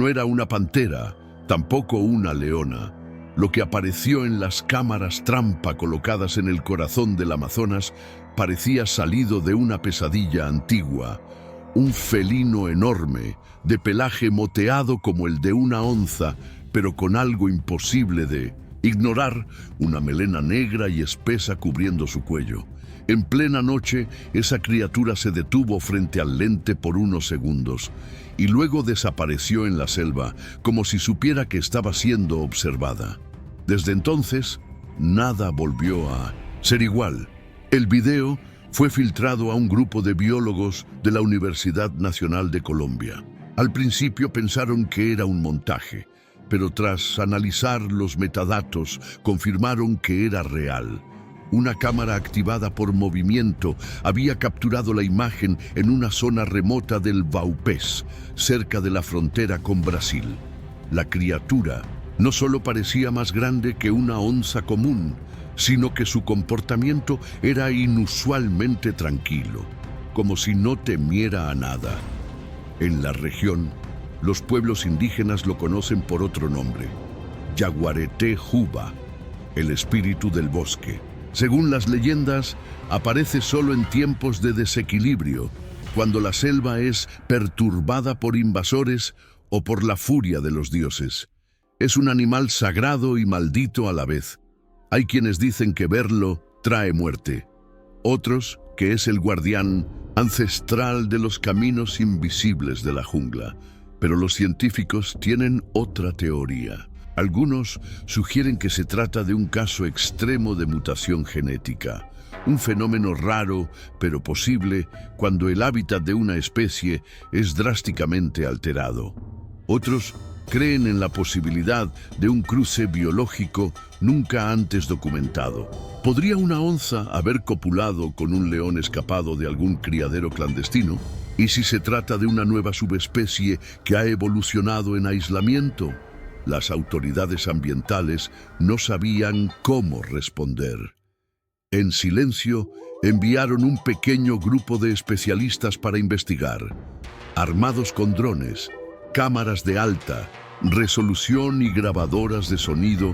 No era una pantera, tampoco una leona. Lo que apareció en las cámaras trampa colocadas en el corazón del Amazonas parecía salido de una pesadilla antigua. Un felino enorme, de pelaje moteado como el de una onza, pero con algo imposible de ignorar, una melena negra y espesa cubriendo su cuello. En plena noche, esa criatura se detuvo frente al lente por unos segundos y luego desapareció en la selva, como si supiera que estaba siendo observada. Desde entonces, nada volvió a ser igual. El video fue filtrado a un grupo de biólogos de la Universidad Nacional de Colombia. Al principio pensaron que era un montaje, pero tras analizar los metadatos, confirmaron que era real. Una cámara activada por movimiento había capturado la imagen en una zona remota del Vaupés, cerca de la frontera con Brasil. La criatura no solo parecía más grande que una onza común, sino que su comportamiento era inusualmente tranquilo, como si no temiera a nada. En la región, los pueblos indígenas lo conocen por otro nombre, Yaguareté Juba, el espíritu del bosque. Según las leyendas, aparece solo en tiempos de desequilibrio, cuando la selva es perturbada por invasores o por la furia de los dioses. Es un animal sagrado y maldito a la vez. Hay quienes dicen que verlo trae muerte, otros que es el guardián ancestral de los caminos invisibles de la jungla. Pero los científicos tienen otra teoría. Algunos sugieren que se trata de un caso extremo de mutación genética, un fenómeno raro pero posible cuando el hábitat de una especie es drásticamente alterado. Otros creen en la posibilidad de un cruce biológico nunca antes documentado. ¿Podría una onza haber copulado con un león escapado de algún criadero clandestino? ¿Y si se trata de una nueva subespecie que ha evolucionado en aislamiento? Las autoridades ambientales no sabían cómo responder. En silencio, enviaron un pequeño grupo de especialistas para investigar. Armados con drones, cámaras de alta resolución y grabadoras de sonido,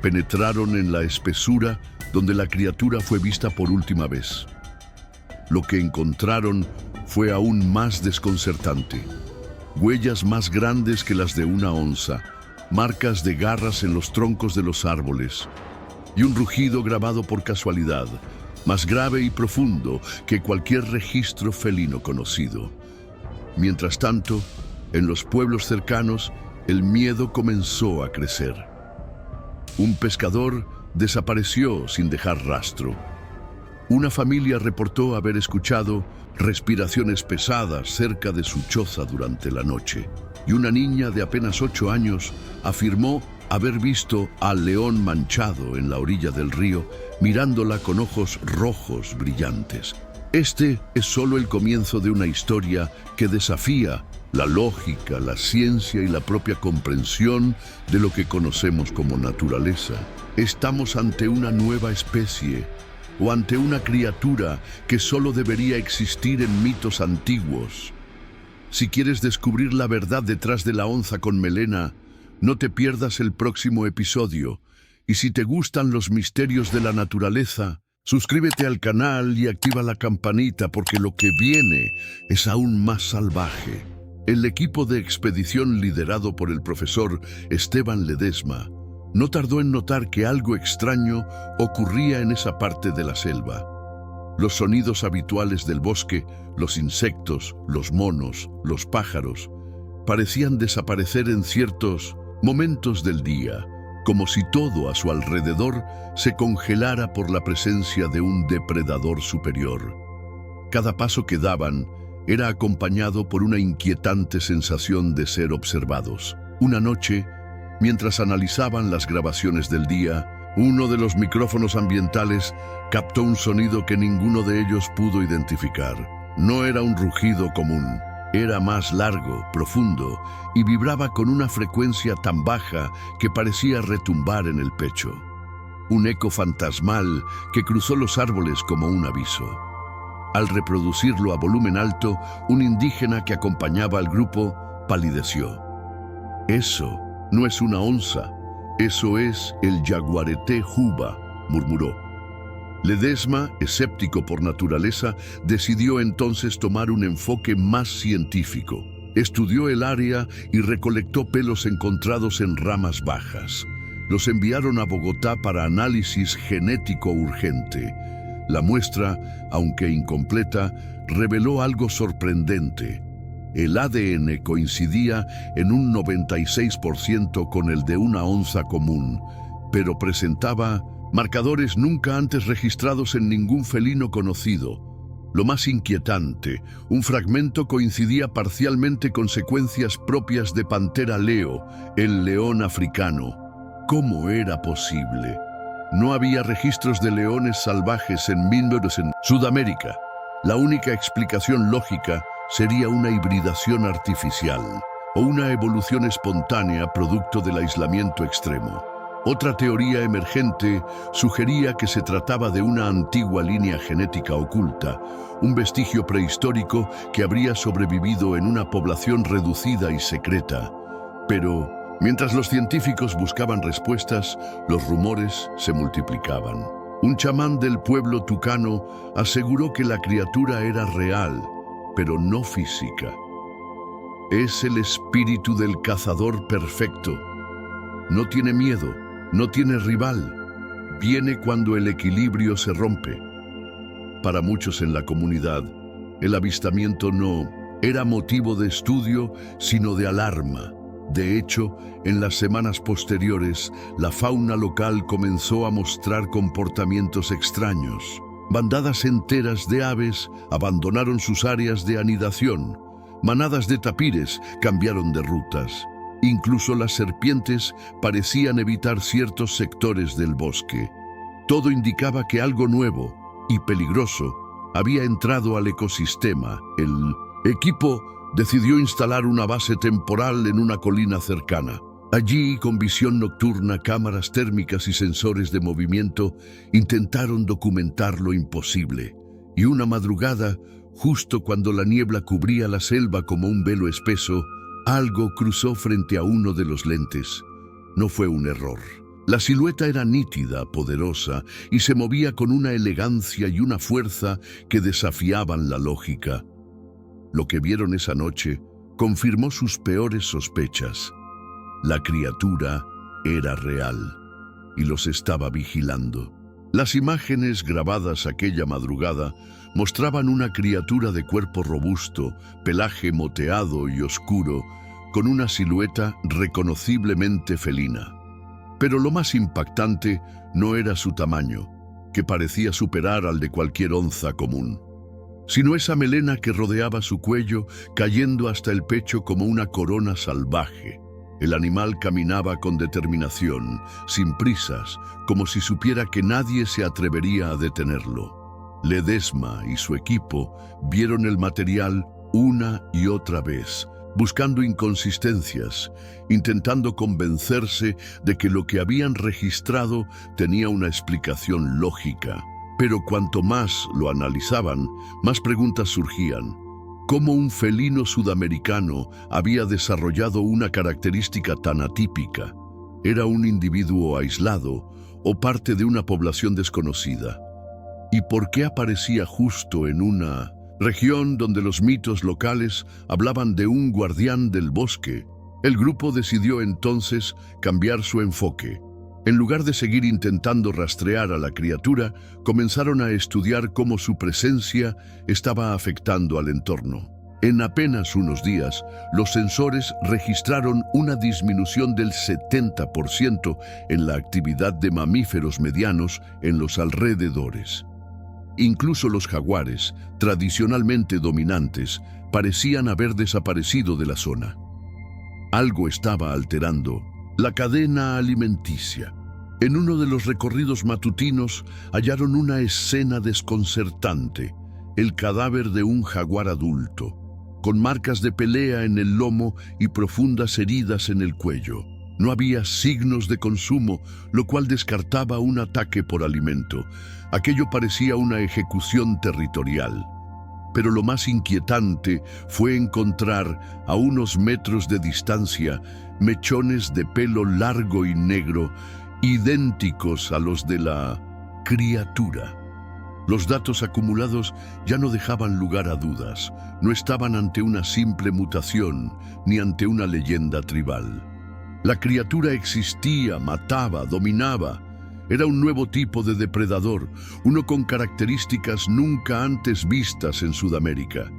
penetraron en la espesura donde la criatura fue vista por última vez. Lo que encontraron fue aún más desconcertante. Huellas más grandes que las de una onza, marcas de garras en los troncos de los árboles, y un rugido grabado por casualidad, más grave y profundo que cualquier registro felino conocido. Mientras tanto, en los pueblos cercanos, el miedo comenzó a crecer. Un pescador desapareció sin dejar rastro. Una familia reportó haber escuchado respiraciones pesadas cerca de su choza durante la noche, y una niña de apenas 8 años afirmó haber visto al león manchado en la orilla del río, mirándola con ojos rojos brillantes. Este es solo el comienzo de una historia que desafía la lógica, la ciencia y la propia comprensión de lo que conocemos como naturaleza. Estamos ante una nueva especie o ante una criatura que solo debería existir en mitos antiguos. Si quieres descubrir la verdad detrás de la onza con melena, no te pierdas el próximo episodio. Y si te gustan los misterios de la naturaleza, suscríbete al canal y activa la campanita porque lo que viene es aún más salvaje. El equipo de expedición liderado por el profesor Esteban Ledesma no tardó en notar que algo extraño ocurría en esa parte de la selva. Los sonidos habituales del bosque, los insectos, los monos, los pájaros, parecían desaparecer en ciertos momentos del día, como si todo a su alrededor se congelara por la presencia de un depredador superior. Cada paso que daban era acompañado por una inquietante sensación de ser observados. Una noche, mientras analizaban las grabaciones del día, uno de los micrófonos ambientales captó un sonido que ninguno de ellos pudo identificar. No era un rugido común, era más largo, profundo y vibraba con una frecuencia tan baja que parecía retumbar en el pecho. Un eco fantasmal que cruzó los árboles como un aviso. Al reproducirlo a volumen alto, un indígena que acompañaba al grupo palideció. Eso no es una onza, eso es el jaguarete juba, murmuró. Ledesma, escéptico por naturaleza, decidió entonces tomar un enfoque más científico. Estudió el área y recolectó pelos encontrados en ramas bajas. Los enviaron a Bogotá para análisis genético urgente. La muestra, aunque incompleta, reveló algo sorprendente. El ADN coincidía en un 96% con el de una onza común, pero presentaba marcadores nunca antes registrados en ningún felino conocido. Lo más inquietante, un fragmento coincidía parcialmente con secuencias propias de Panthera leo, el león africano. ¿Cómo era posible? No había registros de leones salvajes en Sudamérica. La única explicación lógica sería una hibridación artificial o una evolución espontánea producto del aislamiento extremo. Otra teoría emergente sugería que se trataba de una antigua línea genética oculta, un vestigio prehistórico que habría sobrevivido en una población reducida y secreta. Pero, mientras los científicos buscaban respuestas, los rumores se multiplicaban. Un chamán del pueblo tucano aseguró que la criatura era real, pero no física. Es el espíritu del cazador perfecto. No tiene miedo, no tiene rival. Viene cuando el equilibrio se rompe. Para muchos en la comunidad, el avistamiento no era motivo de estudio, sino de alarma. De hecho, en las semanas posteriores, la fauna local comenzó a mostrar comportamientos extraños. Bandadas enteras de aves abandonaron sus áreas de anidación. Manadas de tapires cambiaron de rutas. Incluso las serpientes parecían evitar ciertos sectores del bosque. Todo indicaba que algo nuevo y peligroso había entrado al ecosistema. El equipo decidió instalar una base temporal en una colina cercana. Allí, con visión nocturna, cámaras térmicas y sensores de movimiento, intentaron documentar lo imposible. Y una madrugada, justo cuando la niebla cubría la selva como un velo espeso, algo cruzó frente a uno de los lentes. No fue un error. La silueta era nítida, poderosa, y se movía con una elegancia y una fuerza que desafiaban la lógica. Lo que vieron esa noche confirmó sus peores sospechas. La criatura era real y los estaba vigilando. Las imágenes grabadas aquella madrugada mostraban una criatura de cuerpo robusto, pelaje moteado y oscuro, con una silueta reconociblemente felina. Pero lo más impactante no era su tamaño, que parecía superar al de cualquier onza común, sino esa melena que rodeaba su cuello, cayendo hasta el pecho como una corona salvaje. El animal caminaba con determinación, sin prisas, como si supiera que nadie se atrevería a detenerlo. Ledesma y su equipo vieron el material una y otra vez, buscando inconsistencias, intentando convencerse de que lo que habían registrado tenía una explicación lógica. Pero cuanto más lo analizaban, más preguntas surgían. ¿Cómo un felino sudamericano había desarrollado una característica tan atípica? ¿Era un individuo aislado o parte de una población desconocida? ¿Y por qué aparecía justo en una región donde los mitos locales hablaban de un guardián del bosque? El grupo decidió entonces cambiar su enfoque. En lugar de seguir intentando rastrear a la criatura, comenzaron a estudiar cómo su presencia estaba afectando al entorno. En apenas unos días, los sensores registraron una disminución del 70% en la actividad de mamíferos medianos en los alrededores. Incluso los jaguares, tradicionalmente dominantes, parecían haber desaparecido de la zona. Algo estaba alterando la cadena alimenticia. En uno de los recorridos matutinos hallaron una escena desconcertante, el cadáver de un jaguar adulto, con marcas de pelea en el lomo y profundas heridas en el cuello. No había signos de consumo, lo cual descartaba un ataque por alimento. Aquello parecía una ejecución territorial. Pero lo más inquietante fue encontrar, a unos metros de distancia, mechones de pelo largo y negro, idénticos a los de la criatura. Los datos acumulados ya no dejaban lugar a dudas. No estaban ante una simple mutación, ni ante una leyenda tribal. La criatura existía, mataba, dominaba. Era un nuevo tipo de depredador, uno con características nunca antes vistas en Sudamérica.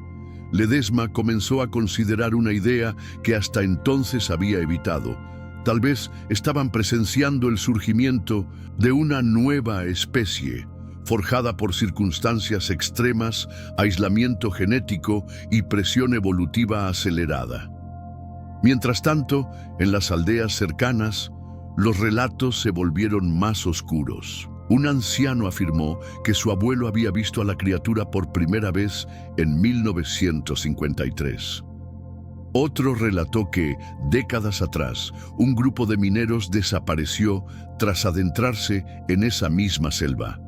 Ledesma comenzó a considerar una idea que hasta entonces había evitado. Tal vez estaban presenciando el surgimiento de una nueva especie, forjada por circunstancias extremas, aislamiento genético y presión evolutiva acelerada. Mientras tanto, en las aldeas cercanas, los relatos se volvieron más oscuros. Un anciano afirmó que su abuelo había visto a la criatura por primera vez en 1953. Otro relató que, décadas atrás, un grupo de mineros desapareció tras adentrarse en esa misma selva.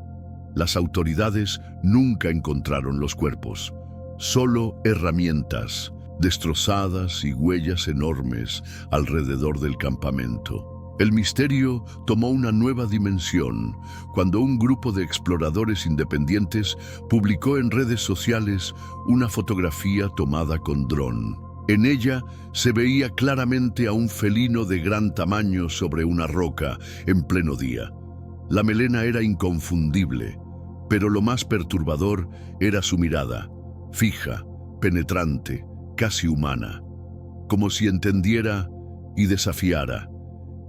Las autoridades nunca encontraron los cuerpos, solo herramientas, destrozadas y huellas enormes alrededor del campamento. El misterio tomó una nueva dimensión cuando un grupo de exploradores independientes publicó en redes sociales una fotografía tomada con dron. En ella se veía claramente a un felino de gran tamaño sobre una roca en pleno día. La melena era inconfundible, pero lo más perturbador era su mirada, fija, penetrante, casi humana, como si entendiera y desafiara.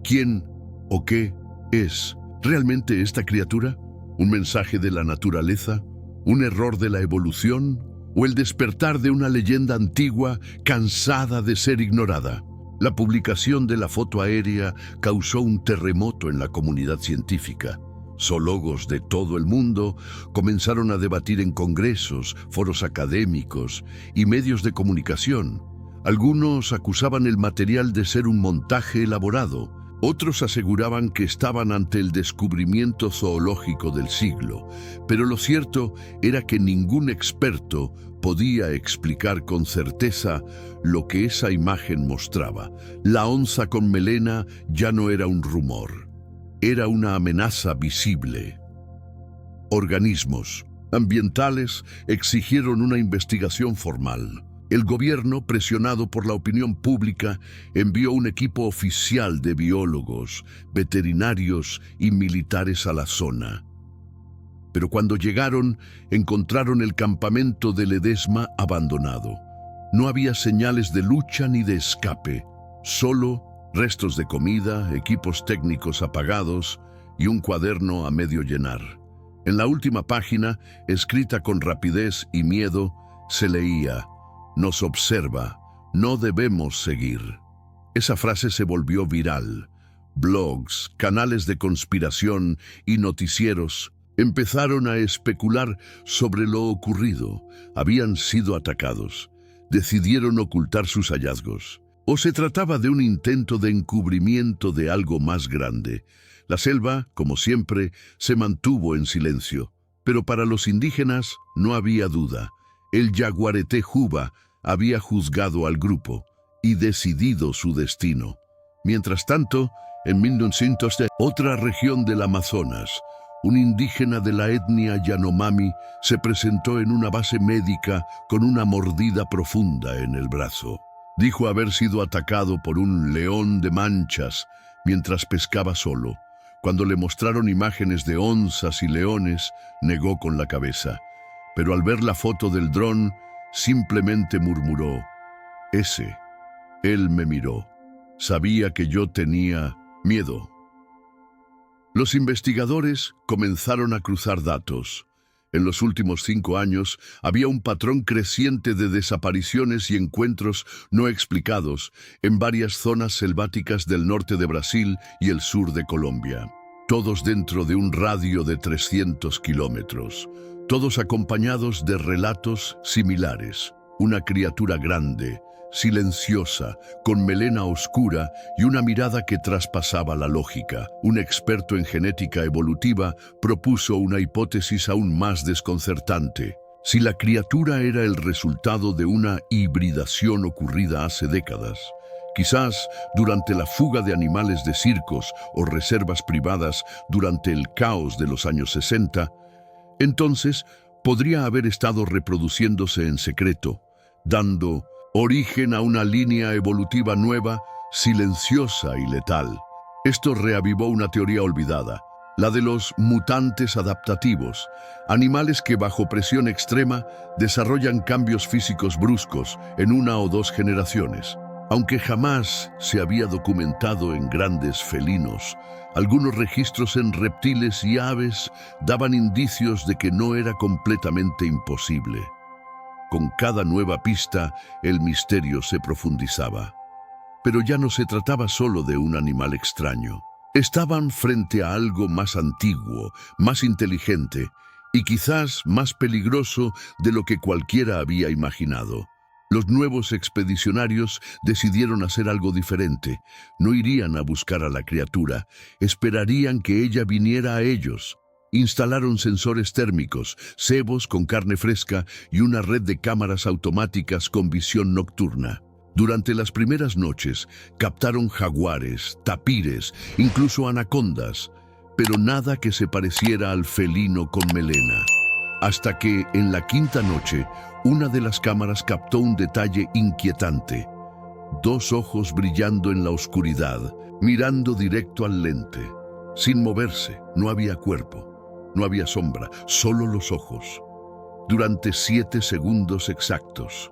¿Quién o qué es realmente esta criatura? ¿Un mensaje de la naturaleza? ¿Un error de la evolución? ¿O el despertar de una leyenda antigua cansada de ser ignorada? La publicación de la foto aérea causó un terremoto en la comunidad científica. Zoólogos de todo el mundo comenzaron a debatir en congresos, foros académicos y medios de comunicación. Algunos acusaban el material de ser un montaje elaborado. Otros aseguraban que estaban ante el descubrimiento zoológico del siglo, pero lo cierto era que ningún experto podía explicar con certeza lo que esa imagen mostraba. La onza con melena ya no era un rumor, era una amenaza visible. Organismos ambientales exigieron una investigación formal. El gobierno, presionado por la opinión pública, envió un equipo oficial de biólogos, veterinarios y militares a la zona. Pero cuando llegaron, encontraron el campamento de Ledesma abandonado. No había señales de lucha ni de escape, solo restos de comida, equipos técnicos apagados y un cuaderno a medio llenar. En la última página, escrita con rapidez y miedo, se leía: "Nos observa, no debemos seguir". Esa frase se volvió viral. Blogs, canales de conspiración y noticieros empezaron a especular sobre lo ocurrido. Habían sido atacados. Decidieron ocultar sus hallazgos. ¿O se trataba de un intento de encubrimiento de algo más grande? La selva, como siempre, se mantuvo en silencio. Pero para los indígenas no había duda. El Yaguareté Juba había juzgado al grupo y decidido su destino. Mientras tanto, en 1910, otra región del Amazonas, un indígena de la etnia Yanomami se presentó en una base médica con una mordida profunda en el brazo. Dijo haber sido atacado por un león de manchas mientras pescaba solo. Cuando le mostraron imágenes de onzas y leones, negó con la cabeza. Pero al ver la foto del dron, simplemente murmuró: "Ese". Él me miró. Sabía que yo tenía miedo. Los investigadores comenzaron a cruzar datos. En los últimos 5 años había un patrón creciente de desapariciones y encuentros no explicados en varias zonas selváticas del norte de Brasil y el sur de Colombia. Todos dentro de un radio de 300 kilómetros. Todos acompañados de relatos similares. Una criatura grande, silenciosa, con melena oscura y una mirada que traspasaba la lógica. Un experto en genética evolutiva propuso una hipótesis aún más desconcertante. Si la criatura era el resultado de una hibridación ocurrida hace décadas, quizás durante la fuga de animales de circos o reservas privadas durante el caos de los años 60, entonces podría haber estado reproduciéndose en secreto, dando origen a una línea evolutiva nueva, silenciosa y letal. Esto reavivó una teoría olvidada, la de los mutantes adaptativos, animales que bajo presión extrema desarrollan cambios físicos bruscos en 1 o 2 generaciones. Aunque jamás se había documentado en grandes felinos, algunos registros en reptiles y aves daban indicios de que no era completamente imposible. Con cada nueva pista, el misterio se profundizaba. Pero ya no se trataba solo de un animal extraño. Estaban frente a algo más antiguo, más inteligente y quizás más peligroso de lo que cualquiera había imaginado. Los nuevos expedicionarios decidieron hacer algo diferente. No irían a buscar a la criatura, esperarían que ella viniera a ellos. Instalaron sensores térmicos, cebos con carne fresca y una red de cámaras automáticas con visión nocturna. Durante las primeras noches, captaron jaguares, tapires, incluso anacondas, pero nada que se pareciera al felino con melena. Hasta que, en la 5ª noche, una de las cámaras captó un detalle inquietante. 2 ojos brillando en la oscuridad, mirando directo al lente. Sin moverse, no había cuerpo, no había sombra, solo los ojos. Durante 7 segundos exactos.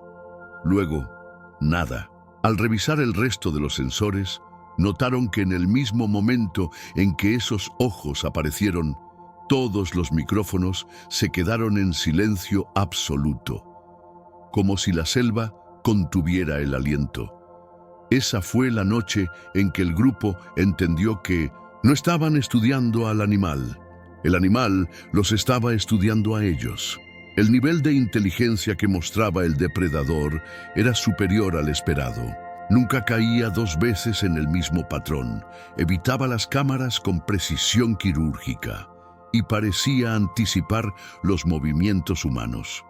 Luego, nada. Al revisar el resto de los sensores, notaron que en el mismo momento en que esos ojos aparecieron, todos los micrófonos se quedaron en silencio absoluto, como si la selva contuviera el aliento. Esa fue la noche en que el grupo entendió que no estaban estudiando al animal. El animal los estaba estudiando a ellos. El nivel de inteligencia que mostraba el depredador era superior al esperado. Nunca caía 2 veces en el mismo patrón. Evitaba las cámaras con precisión quirúrgica y parecía anticipar los movimientos humanos.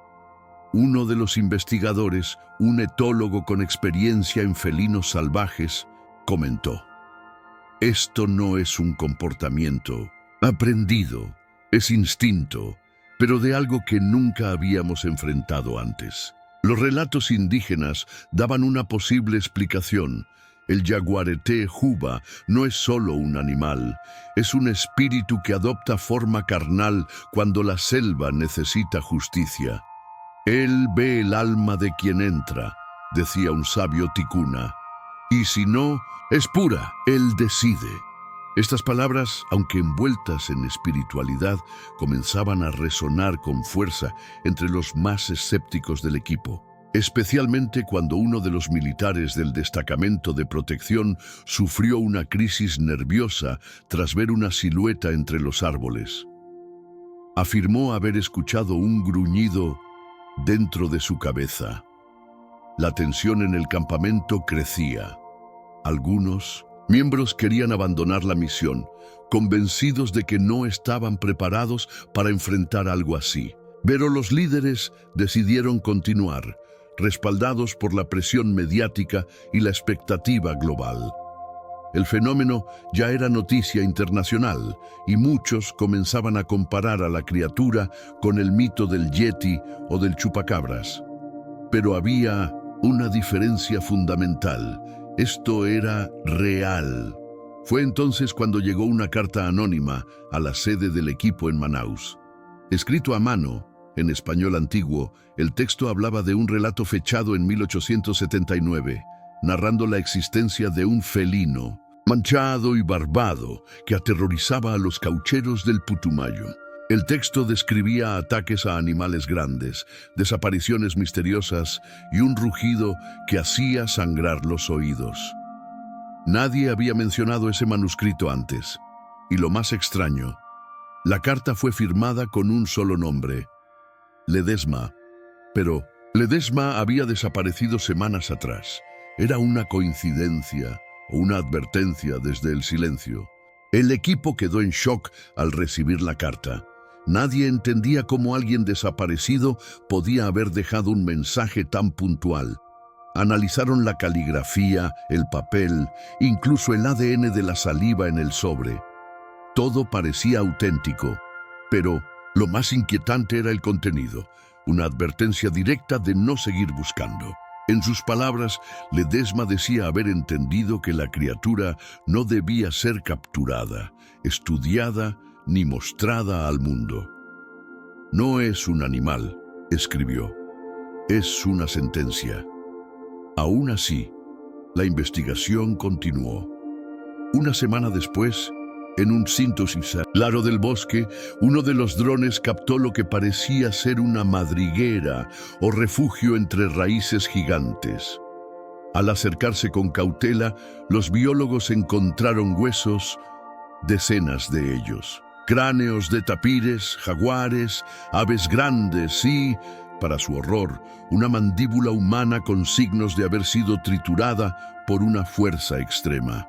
Uno de los investigadores, un etólogo con experiencia en felinos salvajes, comentó: «Esto no es un comportamiento aprendido, es instinto, pero de algo que nunca habíamos enfrentado antes». Los relatos indígenas daban una posible explicación. El jaguarete juba no es solo un animal, es un espíritu que adopta forma carnal cuando la selva necesita justicia. Él ve el alma de quien entra, decía un sabio ticuna, y si no, es pura, él decide. Estas palabras, aunque envueltas en espiritualidad, comenzaban a resonar con fuerza entre los más escépticos del equipo, especialmente cuando uno de los militares del destacamento de protección sufrió una crisis nerviosa tras ver una silueta entre los árboles. Afirmó haber escuchado un gruñido dentro de su cabeza. La tensión en el campamento crecía. Algunos miembros querían abandonar la misión, convencidos de que no estaban preparados para enfrentar algo así. Pero los líderes decidieron continuar, respaldados por la presión mediática y la expectativa global. El fenómeno ya era noticia internacional y muchos comenzaban a comparar a la criatura con el mito del Yeti o del chupacabras. Pero había una diferencia fundamental. Esto era real. Fue entonces cuando llegó una carta anónima a la sede del equipo en Manaus. Escrito a mano, en español antiguo, el texto hablaba de un relato fechado en 1879, narrando la existencia de un felino, manchado y barbado, que aterrorizaba a los caucheros del Putumayo. El texto describía ataques a animales grandes, desapariciones misteriosas y un rugido que hacía sangrar los oídos. Nadie había mencionado ese manuscrito antes, y lo más extraño, la carta fue firmada con un solo nombre: Ledesma. Pero Ledesma había desaparecido semanas atrás. ¿Era una coincidencia o una advertencia desde el silencio? El equipo quedó en shock al recibir la carta. Nadie entendía cómo alguien desaparecido podía haber dejado un mensaje tan puntual. Analizaron la caligrafía, el papel, incluso el ADN de la saliva en el sobre. Todo parecía auténtico, pero lo más inquietante era el contenido, una advertencia directa de no seguir buscando. En sus palabras, Ledesma decía haber entendido que la criatura no debía ser capturada, estudiada ni mostrada al mundo. No es un animal, escribió, es una sentencia. Aún así, la investigación continuó. Una semana después, en un síntesis claro del bosque, uno de los drones captó lo que parecía ser una madriguera o refugio entre raíces gigantes. Al acercarse con cautela, los biólogos encontraron huesos, decenas de ellos. Cráneos de tapires, jaguares, aves grandes y, para su horror, una mandíbula humana con signos de haber sido triturada por una fuerza extrema.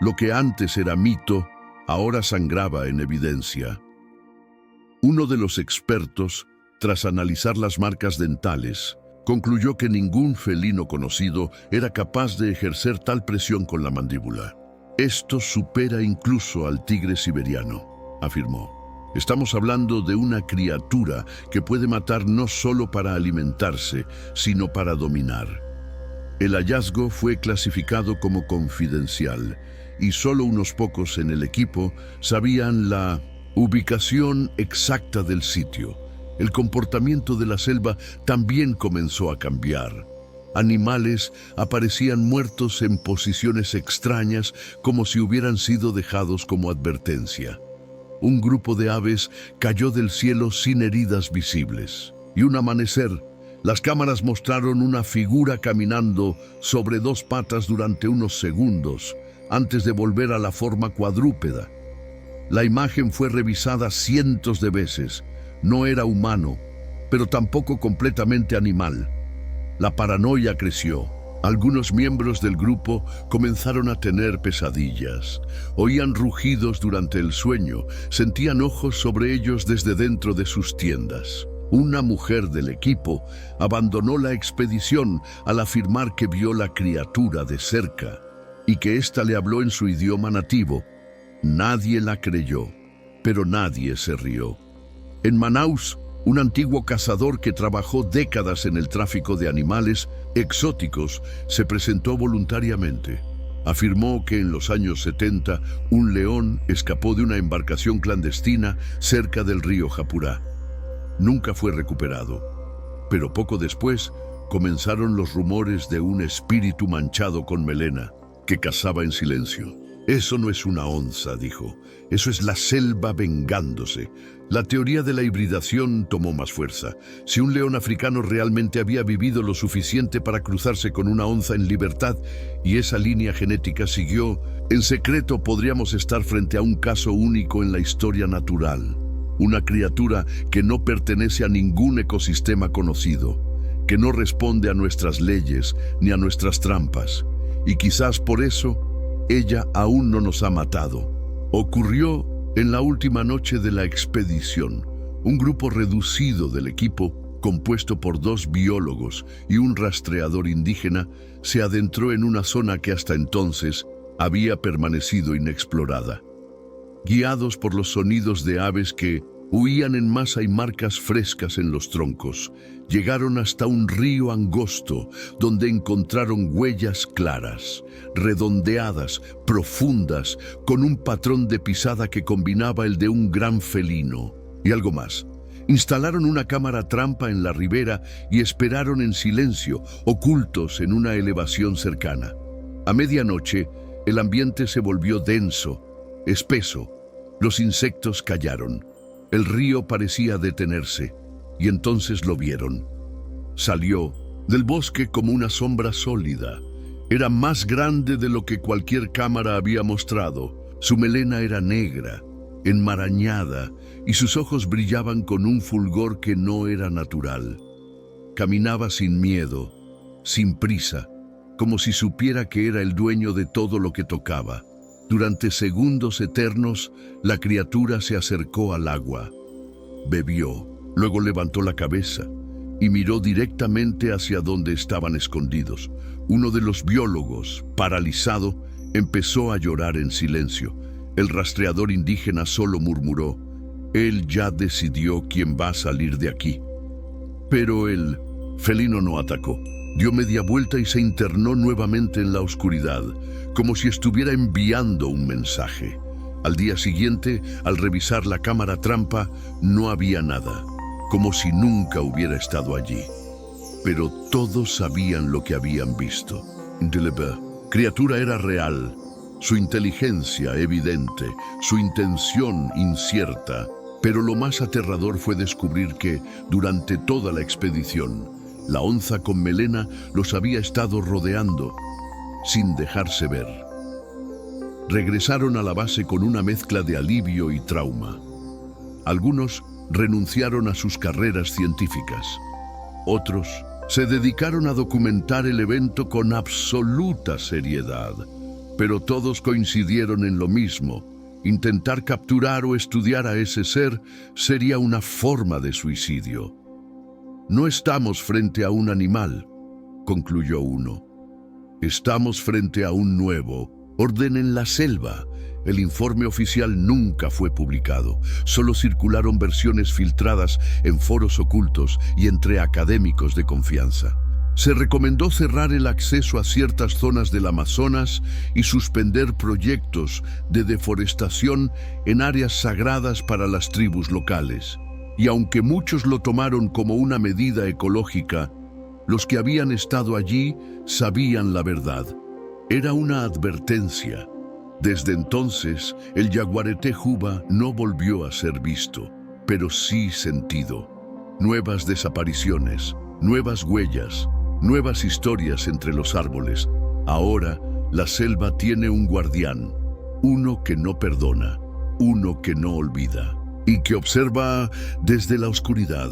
Lo que antes era mito, ahora sangraba en evidencia. Uno de los expertos, tras analizar las marcas dentales, concluyó que ningún felino conocido era capaz de ejercer tal presión con la mandíbula. Esto supera incluso al tigre siberiano, afirmó. Estamos hablando de una criatura que puede matar no solo para alimentarse, sino para dominar. El hallazgo fue clasificado como confidencial y solo unos pocos en el equipo sabían la ubicación exacta del sitio. El comportamiento de la selva también comenzó a cambiar. Animales aparecían muertos en posiciones extrañas como si hubieran sido dejados como advertencia. Un grupo de aves cayó del cielo sin heridas visibles. Y un amanecer, las cámaras mostraron una figura caminando sobre dos patas durante unos segundos, antes de volver a la forma cuadrúpeda. La imagen fue revisada cientos de veces. No era humano, pero tampoco completamente animal. La paranoia creció. Algunos miembros del grupo comenzaron a tener pesadillas. Oían rugidos durante el sueño, sentían ojos sobre ellos desde dentro de sus tiendas. Una mujer del equipo abandonó la expedición al afirmar que vio la criatura de cerca y que ésta le habló en su idioma nativo. Nadie la creyó, pero nadie se rió. En Manaus, un antiguo cazador que trabajó décadas en el tráfico de animales exóticos se presentó voluntariamente. Afirmó que en los años 70 un león escapó de una embarcación clandestina cerca del río Japurá. Nunca fue recuperado, pero poco después comenzaron los rumores de un espíritu manchado con melena que cazaba en silencio. Eso no es una onza, dijo. Eso es la selva vengándose. La teoría de la hibridación tomó más fuerza. Si un león africano realmente había vivido lo suficiente para cruzarse con una onza en libertad y esa línea genética siguió, en secreto podríamos estar frente a un caso único en la historia natural. Una criatura que no pertenece a ningún ecosistema conocido, que no responde a nuestras leyes ni a nuestras trampas. Y quizás por eso, ella aún no nos ha matado. Ocurrió en la última noche de la expedición. Un grupo reducido del equipo, compuesto por 2 biólogos y un rastreador indígena, se adentró en una zona que hasta entonces había permanecido inexplorada. Guiados por los sonidos de aves que huían en masa y marcas frescas en los troncos, llegaron hasta un río angosto donde encontraron huellas claras, redondeadas, profundas, con un patrón de pisada que combinaba el de un gran felino. Y algo más. Instalaron una cámara trampa en la ribera y esperaron en silencio, ocultos en una elevación cercana. A medianoche, el ambiente se volvió denso, espeso. Los insectos callaron. El río parecía detenerse, y entonces lo vieron. Salió del bosque como una sombra sólida. Era más grande de lo que cualquier cámara había mostrado. Su melena era negra, enmarañada, y sus ojos brillaban con un fulgor que no era natural. Caminaba sin miedo, sin prisa, como si supiera que era el dueño de todo lo que tocaba. Durante segundos eternos, la criatura se acercó al agua. bebió, luego levantó la cabeza y miró directamente hacia donde estaban escondidos. Uno de los biólogos, paralizado, empezó a llorar en silencio. El rastreador indígena solo murmuró: «Él ya decidió quién va a salir de aquí». Pero el felino no atacó. Dio media vuelta y se internó nuevamente en la oscuridad, como si estuviera enviando un mensaje. Al día siguiente, al revisar la cámara trampa, no había nada, como si nunca hubiera estado allí. Pero todos sabían lo que habían visto. La criatura era real, su inteligencia evidente, su intención incierta. Pero lo más aterrador fue descubrir que, durante toda la expedición, la onza con melena los había estado rodeando, sin dejarse ver. Regresaron a la base con una mezcla de alivio y trauma. Algunos renunciaron a sus carreras científicas. Otros se dedicaron a documentar el evento con absoluta seriedad. Pero todos coincidieron en lo mismo: intentar capturar o estudiar a ese ser sería una forma de suicidio. «No estamos frente a un animal», concluyó uno. «Estamos frente a un nuevo orden en la selva». El informe oficial nunca fue publicado. Solo circularon versiones filtradas en foros ocultos y entre académicos de confianza. Se recomendó cerrar el acceso a ciertas zonas del Amazonas y suspender proyectos de deforestación en áreas sagradas para las tribus locales. Y aunque muchos lo tomaron como una medida ecológica, los que habían estado allí sabían la verdad. Era una advertencia. Desde entonces, el yaguareté juba no volvió a ser visto, pero sí sentido. Nuevas desapariciones, nuevas huellas, nuevas historias entre los árboles. Ahora, la selva tiene un guardián, uno que no perdona, uno que no olvida y que observa desde la oscuridad.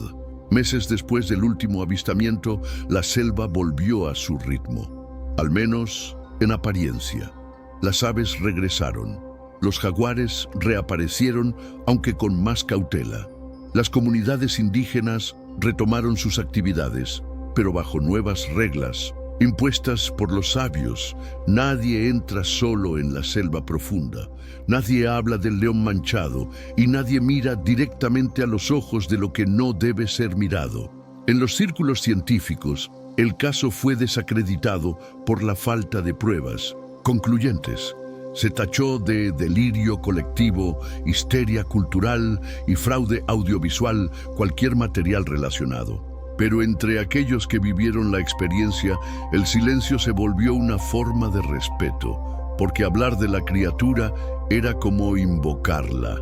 Meses después del último avistamiento, la selva volvió a su ritmo, al menos en apariencia. Las aves regresaron, los jaguares reaparecieron, aunque con más cautela. Las comunidades indígenas retomaron sus actividades, pero bajo nuevas reglas, impuestas por los sabios. Nadie entra solo en la selva profunda, nadie habla del león manchado y nadie mira directamente a los ojos de lo que no debe ser mirado. En los círculos científicos, el caso fue desacreditado por la falta de pruebas concluyentes. Se tachó de delirio colectivo, histeria cultural y fraude audiovisual cualquier material relacionado. Pero entre aquellos que vivieron la experiencia, el silencio se volvió una forma de respeto, porque hablar de la criatura era como invocarla.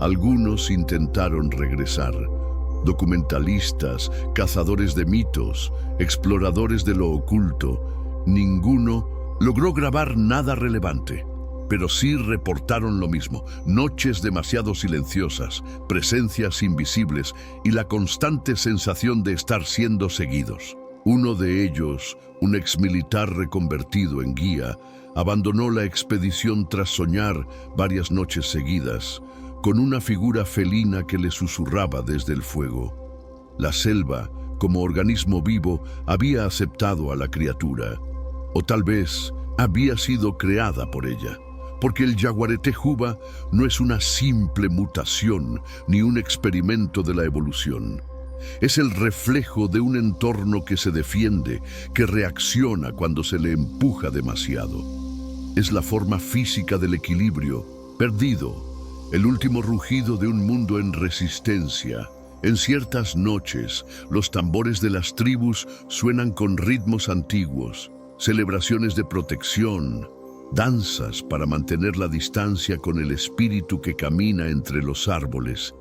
Algunos intentaron regresar: documentalistas, cazadores de mitos, exploradores de lo oculto. Ninguno logró grabar nada relevante, pero sí reportaron lo mismo: noches demasiado silenciosas, presencias invisibles y la constante sensación de estar siendo seguidos. Uno de ellos, un exmilitar reconvertido en guía, abandonó la expedición tras soñar varias noches seguidas con una figura felina que le susurraba desde el fuego. La selva, como organismo vivo, había aceptado a la criatura, o tal vez había sido creada por ella, porque el yaguareté juba no es una simple mutación ni un experimento de la evolución. Es el reflejo de un entorno que se defiende, que reacciona cuando se le empuja demasiado. Es la forma física del equilibrio perdido, el último rugido de un mundo en resistencia. En ciertas noches, los tambores de las tribus suenan con ritmos antiguos, celebraciones de protección, danzas para mantener la distancia con el espíritu que camina entre los árboles.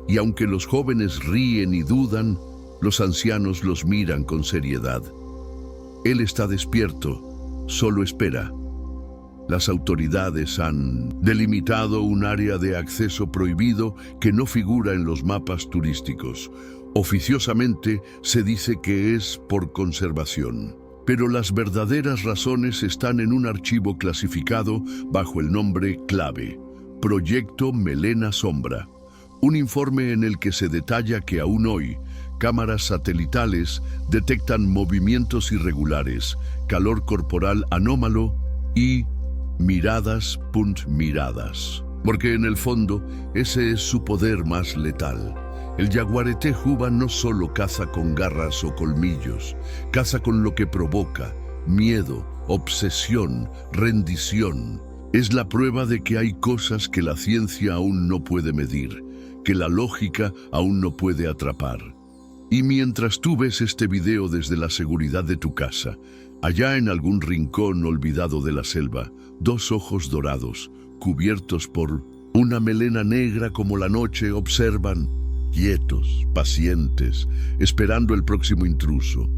Y aunque los jóvenes ríen y dudan, los ancianos los miran con seriedad. Él está despierto, solo espera. Las autoridades han delimitado un área de acceso prohibido que no figura en los mapas turísticos. Oficiosamente se dice que es por conservación, pero las verdaderas razones están en un archivo clasificado bajo el nombre clave: Proyecto Melena Sombra, Un informe en el que se detalla que aún hoy cámaras satelitales detectan movimientos irregulares, calor corporal anómalo y miradas. Porque en el fondo ese es su poder más letal. El jaguarete juba no solo caza con garras o colmillos, caza con lo que provoca: miedo, obsesión, rendición. Es la prueba de que hay cosas que la ciencia aún no puede medir, que la lógica aún no puede atrapar. Y mientras tú ves este video desde la seguridad de tu casa, allá en algún rincón olvidado de la selva, dos ojos dorados, cubiertos por una melena negra como la noche, observan, quietos, pacientes, esperando el próximo intruso.